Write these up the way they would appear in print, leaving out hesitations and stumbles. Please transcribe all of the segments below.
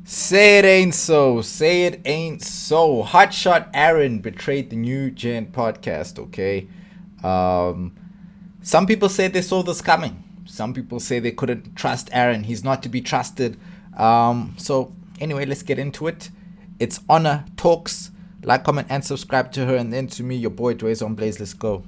Say it ain't so. Say it ain't so. HotShotAaron betrayed the New Gen podcast, okay? Some people say they saw this coming. Some people say they couldn't trust Aron. He's not to be trusted. So anyway, let's get into it. It's Honor Talks. Like, comment, and subscribe to her. And then to me, your boy Dway's on Blaze. Let's go.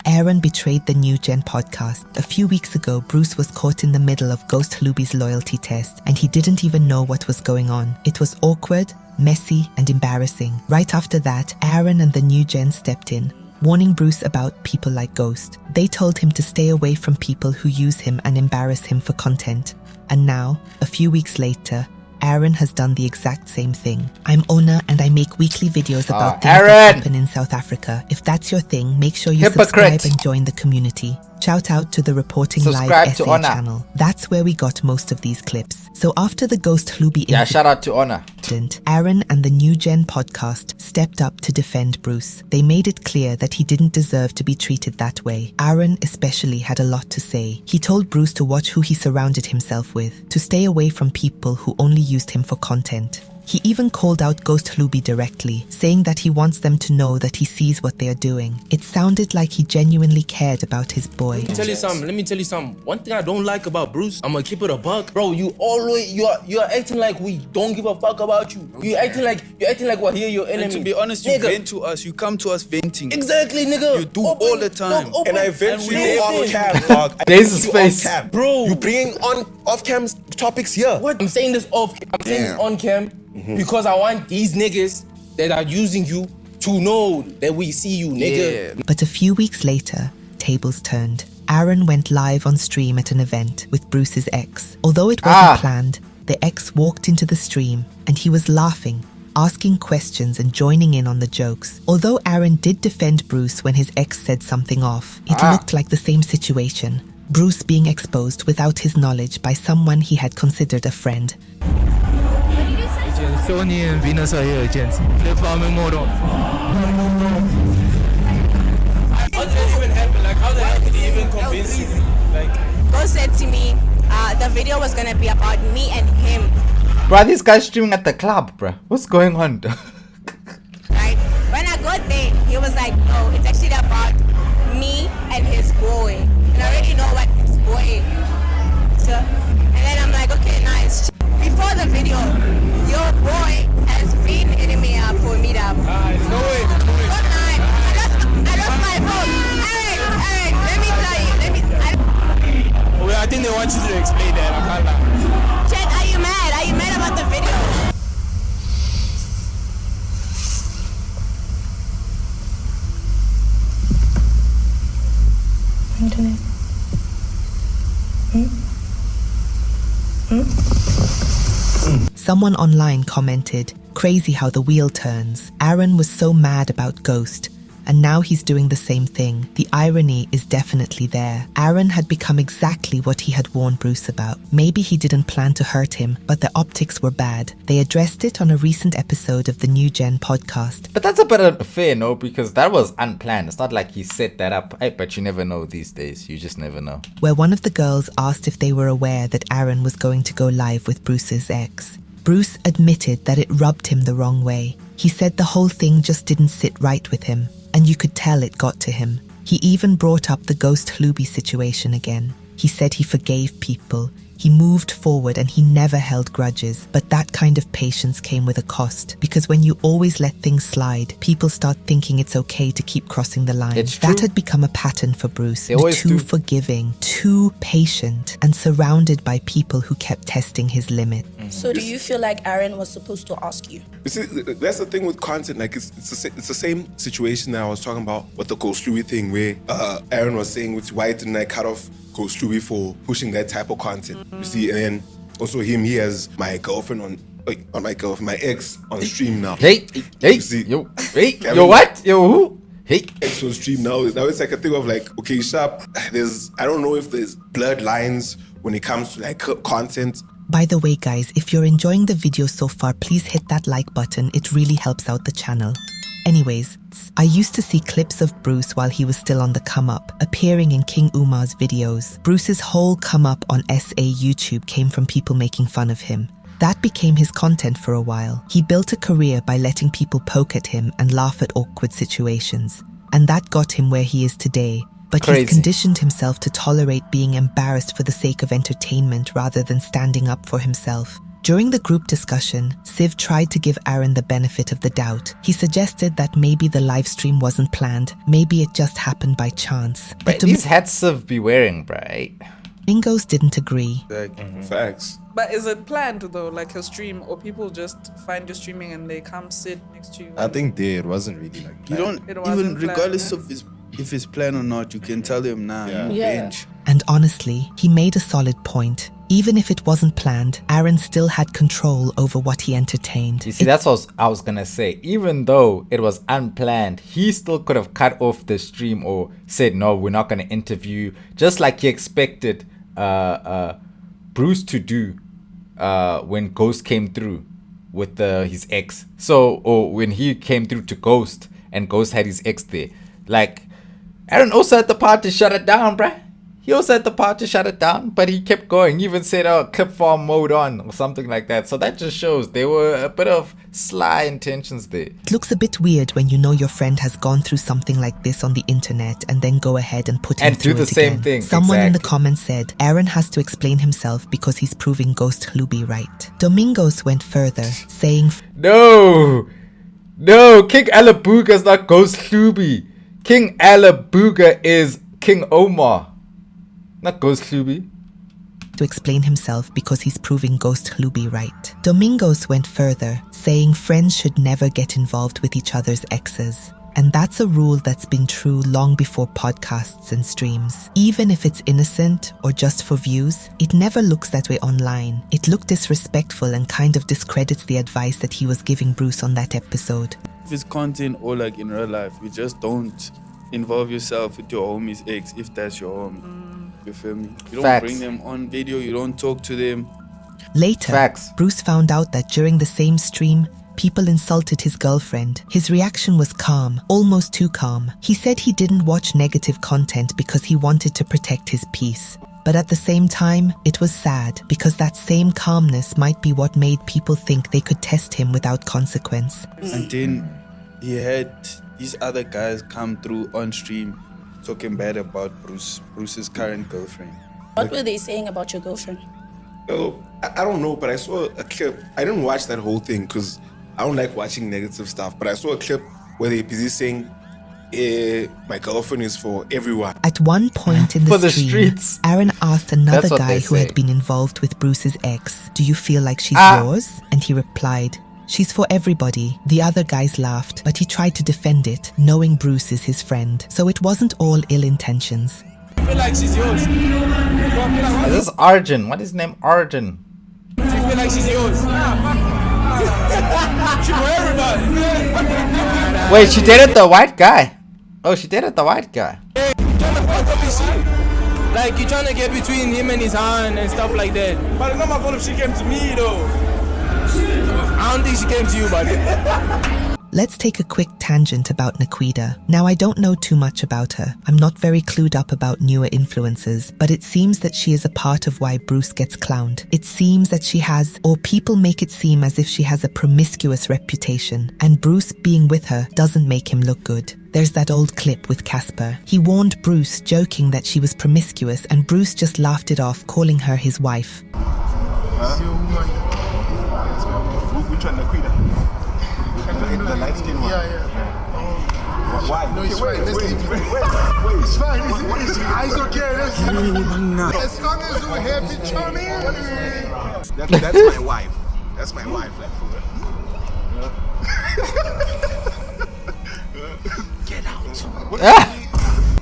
Aron betrayed the New Gen podcast. A few weeks ago, Bruce was caught in the middle of Ghost Hlubi's loyalty test, and he didn't even know what was going on. It was awkward, messy, and embarrassing. Right after that, Aron and the New Gen stepped in, warning Bruce about people like Ghost. They told him to stay away from people who use him and embarrass him for content. And now, a few weeks later, Aron has done the exact same thing. I'm Oumar and I make weekly videos about things that happen in South Africa. If that's your thing, make sure you subscribe and join the community. Shout out to the Reporting Live SA channel. That's where we got most of these clips. So after the Ghost Hlubi incident, shout out to Honor. Aron and the New Gen podcast stepped up to defend Bruce. They made it clear that he didn't deserve to be treated that way. Aron especially had a lot to say. He told Bruce to watch who he surrounded himself with, to stay away from people who only used him for content. He even called out Ghost Hlubi directly, saying that he wants them to know that he sees what they are doing. It sounded like he genuinely cared about his boy. Let me tell you something. One thing I don't like about Bruce, I'm gonna keep it a buck. Bro, you're acting like we don't give a fuck about you. You're acting like we're here your enemy. And to be honest, you vent to us. You come to us venting. Exactly, nigga. You do all the time. And I vent to you off cam, dog. There's his face. Bro. You bringing on off cam topics here. What? I'm saying this off cam. I'm saying this on cam. Because I want these niggas that are using you to know that we see you, nigga. Yeah. But a few weeks later, tables turned. Aron went live on stream at an event with Bruce's ex. Although it wasn't planned, the ex walked into the stream and he was laughing, asking questions and joining in on the jokes. Although Aron did defend Bruce when his ex said something off, it looked like the same situation. Bruce being exposed without his knowledge by someone he had considered a friend. Sony and Venus are here, gents. They're farming more. How did that even happen? Like, how the hell did he even convince you? Like, Ghost said to me, the video was gonna be about me and him. Bro, this guy's streaming at the club, bro. What's going on? Right? When I got there, he was like, no, it's actually about me and his boy. And I already know what his boy is. So, and then I'm like, okay, nice. Before the video, your boy has been hitting me up for a meetup. no way. I lost my phone. Alright, let me tell you. I think they want you to explain that. I can't lie. Chet, are you mad? Are you mad about the video? Someone online commented, "Crazy how the wheel turns." Aron was so mad about Ghost, and now he's doing the same thing. The irony is definitely there. Aron had become exactly what he had warned Bruce about. Maybe he didn't plan to hurt him, but the optics were bad. They addressed it on a recent episode of the New Gen podcast. But that's a bit unfair, no? Because that was unplanned. It's not like he set that up. Hey, but you never know these days. You just never know. Where one of the girls asked if they were aware that Aron was going to go live with Bruce's ex. Bruce admitted that it rubbed him the wrong way. He said the whole thing just didn't sit right with him, and you could tell it got to him. He even brought up the Ghost Hlubi situation again. He said he forgave people. He moved forward and he never held grudges. But that kind of patience came with a cost, because when you always let things slide, people start thinking it's okay to keep crossing the line. That had become a pattern for Bruce. Too forgiving, too patient, and surrounded by people who kept testing his limit. So do you feel like Aron was supposed to ask you? You see, that's the thing with content. Like, it's the same situation that I was talking about with the Ghost Hlubi thing, where Aron was saying, why didn't I cut off Ghost Hlubi for pushing that type of content? You see, and then also he has my girlfriend my ex on stream now. Hey, see, yo, what? Yo, who? Hey. Ex on stream now. Now it's like a thing of like, okay, sharp. I don't know if there's blurred lines when it comes to like content. By the way, guys, if you're enjoying the video so far, please hit that like button. It really helps out the channel. Anyways, I used to see clips of Bruce while he was still on the come up, appearing in King Oumar's videos. Bruce's whole come up on SA YouTube came from people making fun of him. That became his content for a while. He built a career by letting people poke at him and laugh at awkward situations. And that got him where he is today. But he's conditioned himself to tolerate being embarrassed for the sake of entertainment rather than standing up for himself. During the group discussion, Siv tried to give Aron the benefit of the doubt. He suggested that maybe the live stream wasn't planned. Maybe it just happened by chance. But these hats Siv be wearing, right? Domingos didn't agree. Facts. But is it planned though, like a stream, or people just find you streaming and they come sit next to you? I think there it wasn't really like You planned. don't even, regardless of if it's planned or not, you can tell them now. Bench. And honestly, he made a solid point. Even if it wasn't planned, Aron still had control over what he entertained. You see, that's what I was gonna say. Even though it was unplanned, he still could have cut off the stream or said, no, we're not gonna interview. Just like he expected Bruce to do when Ghost came through with his ex. Or when he came through to Ghost and Ghost had his ex there. Like, Aron also had the power to shut it down, bruh. He also had the power to shut it down, but he kept going. He even said, clip farm mode on or something like that. So that just shows there were a bit of sly intentions there. It looks a bit weird when you know your friend has gone through something like this on the internet and then go ahead and put him through do the it same again. thing. Someone in the Exactly. comments said, Aron has to explain himself because he's proving Ghost Hlubi right. Domingos went further, saying, No, King Alabuga is not Ghost Hlubi. King Alabuga is King Oumar. Not Ghost Hlubi. to explain himself because he's proving Ghost Hlubi right. Domingos went further, saying friends should never get involved with each other's exes. And that's a rule that's been true long before podcasts and streams. Even if it's innocent or just for views, it never looks that way online. It looked disrespectful and kind of discredits the advice that he was giving Bruce on that episode. If it's content or like in real life, you just don't involve yourself with your homie's ex if that's your homie. You feel me? You don't Facts. bring them on video, you don't talk to them. Later, Facts. Bruce found out that during the same stream, people insulted his girlfriend. His reaction was calm, almost too calm. He said he didn't watch negative content because he wanted to protect his peace. But at the same time, it was sad because that same calmness might be what made people think they could test him without consequence. And then he had these other guys come through on stream talking bad about Bruce's current girlfriend. What were they saying about your girlfriend? Oh, I don't know, but I saw a clip. I didn't watch that whole thing because I don't like watching negative stuff. But I saw a clip where they're busy saying, my girlfriend is for everyone. At one point in For the the stream, streets. Aaron asked another That's what guy they who had say. been involved with Bruce's ex, "Do you feel like she's yours?" And he replied, "She's for everybody." The other guys laughed, but he tried to defend it, knowing Bruce is his friend. So it wasn't all ill intentions. I feel like she's yours. You feel like Is this Arjun? What is his name? Arjun. She feel like she's yours. She for everybody. Wait, she dated the white guy. Oh, she dated the white guy. Trying to fuck up his shit. Like you trying to get between him and his hand and stuff like that. But it's not my fault if she came to me though. I don't think she came to you, buddy. Let's take a quick tangent about Naquueda. Now, I don't know too much about her. I'm not very clued up about newer influencers, but it seems that she is a part of why Bruce gets clowned. It seems that she has, or people make it seem as if she has a promiscuous reputation, and Bruce being with her doesn't make him look good. There's that old clip with Casper. He warned Bruce, joking that she was promiscuous, and Bruce just laughed it off, calling her his wife. Which one, Naquueda? The light skin one. Why? No, it's fine. Let's leave. Wait. It's fine. It's okay. As long as we're happy, charming. That's my wife. That's my wife. Get out.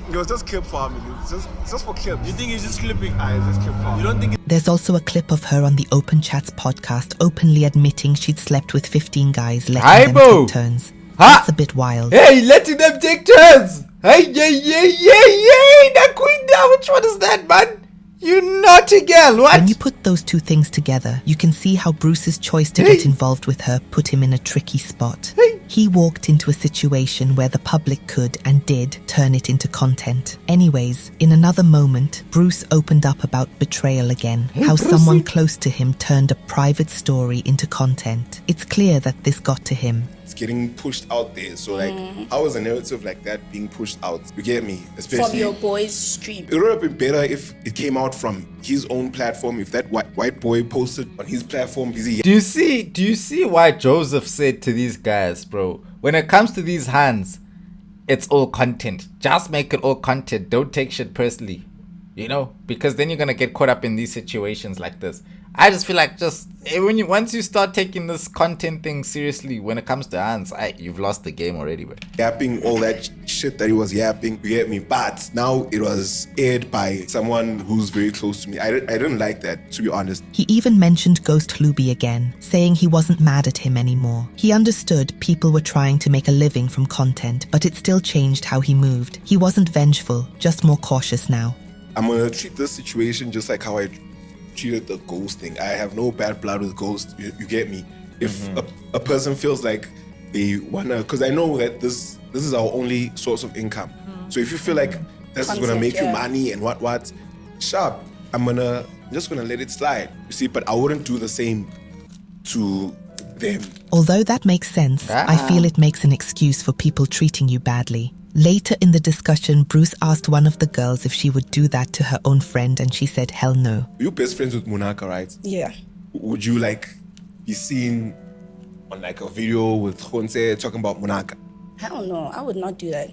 It was just clip farming. It's just for clips. You think he's just clipping? It's just clip farming. You don't think There's also a clip of her on the Open Chats podcast openly admitting she'd slept with 15 guys, letting them Aibo! take turns. Ha! That's a bit wild. Hey, letting them take turns. Hey, yay, Naquueda. Which one is that, man? You naughty girl, what? When you put those two things together, you can see how Bruce's choice to Hey. get involved with her put him in a tricky spot. Hey, He walked into a situation where the public could and did turn it into content. Anyways, in another moment, Bruce opened up about betrayal again, how someone close to him turned a private story into content. It's clear that this got to him. It's getting pushed out there. So like, how is a narrative like that being pushed out? You get me? Especially From your boy's stream. It would have been better if it came out from his own platform. If that white boy posted on his platform, do you see why Joseph said to these guys, bro? When it comes to these hands, it's all content. Just make it all content. Don't take shit personally, you know, because then you're gonna get caught up in these situations like this. I just feel like once you start taking this content thing seriously, when it comes to hands, you've lost the game already, bro. Yapping all that shit that he was yapping, you get me? But now it was aired by someone who's very close to me. I didn't like that, to be honest. He even mentioned Ghost Hlubi again, saying he wasn't mad at him anymore. He understood people were trying to make a living from content, but it still changed how he moved. He wasn't vengeful, just more cautious now. I'm gonna treat this situation just like how I treated the ghost thing. I have no bad blood with ghost. You get me? If a person feels like they wanna, because I know that this is our only source of income. So if you feel like this is gonna make you money and what, sharp, I'm just gonna let it slide. You see, but I wouldn't do the same to them. Although that makes sense, I feel it makes an excuse for people treating you badly. Later in the discussion, Bruce asked one of the girls if she would do that to her own friend, and she said hell no. You're best friends with Munaka, right? Yeah. Would you like be seen on like a video with Khonse talking about Munaka? Hell no, I would not do that.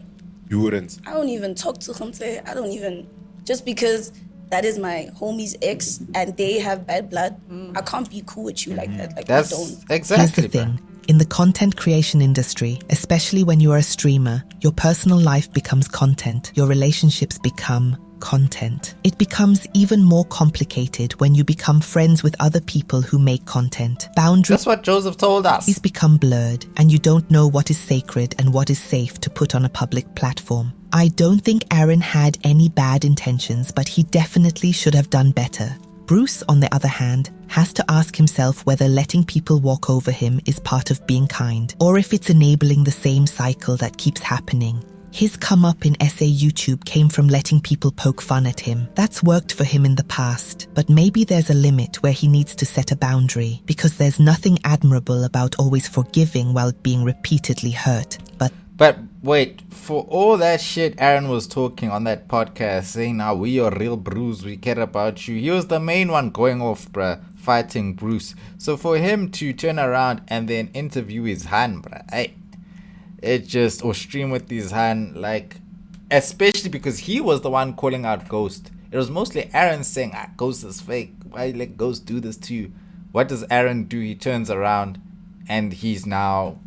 You wouldn't? I don't even talk to Khonse. I don't even, just because that is my homie's ex and they have bad blood, I can't be cool with you like that. Like, That's I don't. exactly. Here's the thing. In the content creation industry, especially when you are a streamer, your personal life becomes content. Your relationships become content. It becomes even more complicated when you become friends with other people who make content. Boundaries That's what Joseph told us. become blurred, and you don't know what is sacred and what is safe to put on a public platform. I don't think Aron had any bad intentions, but he definitely should have done better. Bruce, on the other hand, has to ask himself whether letting people walk over him is part of being kind, or if it's enabling the same cycle that keeps happening. His come up in SA YouTube came from letting people poke fun at him. That's worked for him in the past, but maybe there's a limit where he needs to set a boundary, because there's nothing admirable about always forgiving while being repeatedly hurt. But wait, for all that shit Aron was talking on that podcast, saying, now we are real Bruce, we care about you. He was the main one going off, bruh, fighting Bruce. So for him to turn around and then interview his hand, bruh, or stream with his hand, like, especially because he was the one calling out Ghost. It was mostly Aron saying, Ghost is fake. Why you let Ghost do this to you? What does Aron do? He turns around and he's now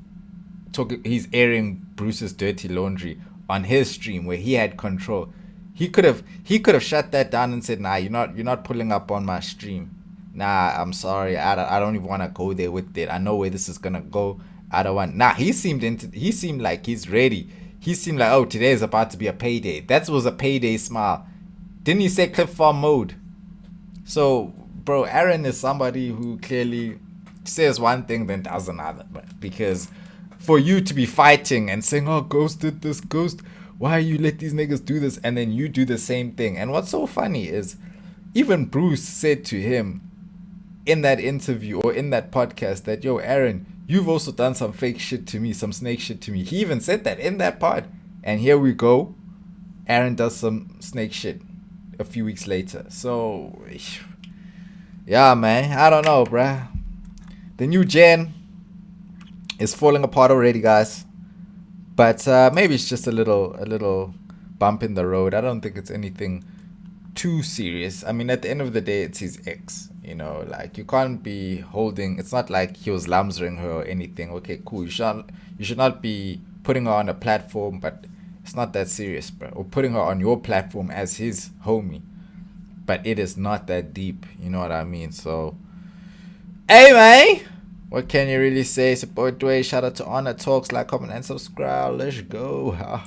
he's airing Bruce's dirty laundry on his stream where he had control. He could have shut that down and said, nah, you're not pulling up on my stream. Nah, I'm sorry. I don't even want to go there with it. I know where this is gonna go. I don't want. Nah, he seemed like he's ready. He seemed like, oh, today is about to be a payday. That was a payday smile. Didn't he say clip farm mode? So, bro, Aron is somebody who clearly says one thing then does another, because for you to be fighting and saying, oh, Ghost did this, Ghost, why you let these niggas do this, and then you do the same thing. And what's so funny is even Bruce said to him in that interview or in that podcast that, yo, Aron, you've also done some fake shit to me, some snake shit to me. He even said that in that pod. And here we go. Aron does some snake shit a few weeks later. So, yeah, man, I don't know, bruh. The new gen is falling apart already, guys. But maybe it's just a little bump in the road. I don't think it's anything too serious. I mean, at the end of the day, it's his ex. You know, like, you can't be holding. It's not like he was lamsering her or anything. Okay, cool. You should not be putting her on a platform, but it's not that serious, bro. Or putting her on your platform as his homie. But it is not that deep. You know what I mean? So, hey, man. What can you really say? Support way. Shout out to Honor Talks. Like, comment, and subscribe. Let's go.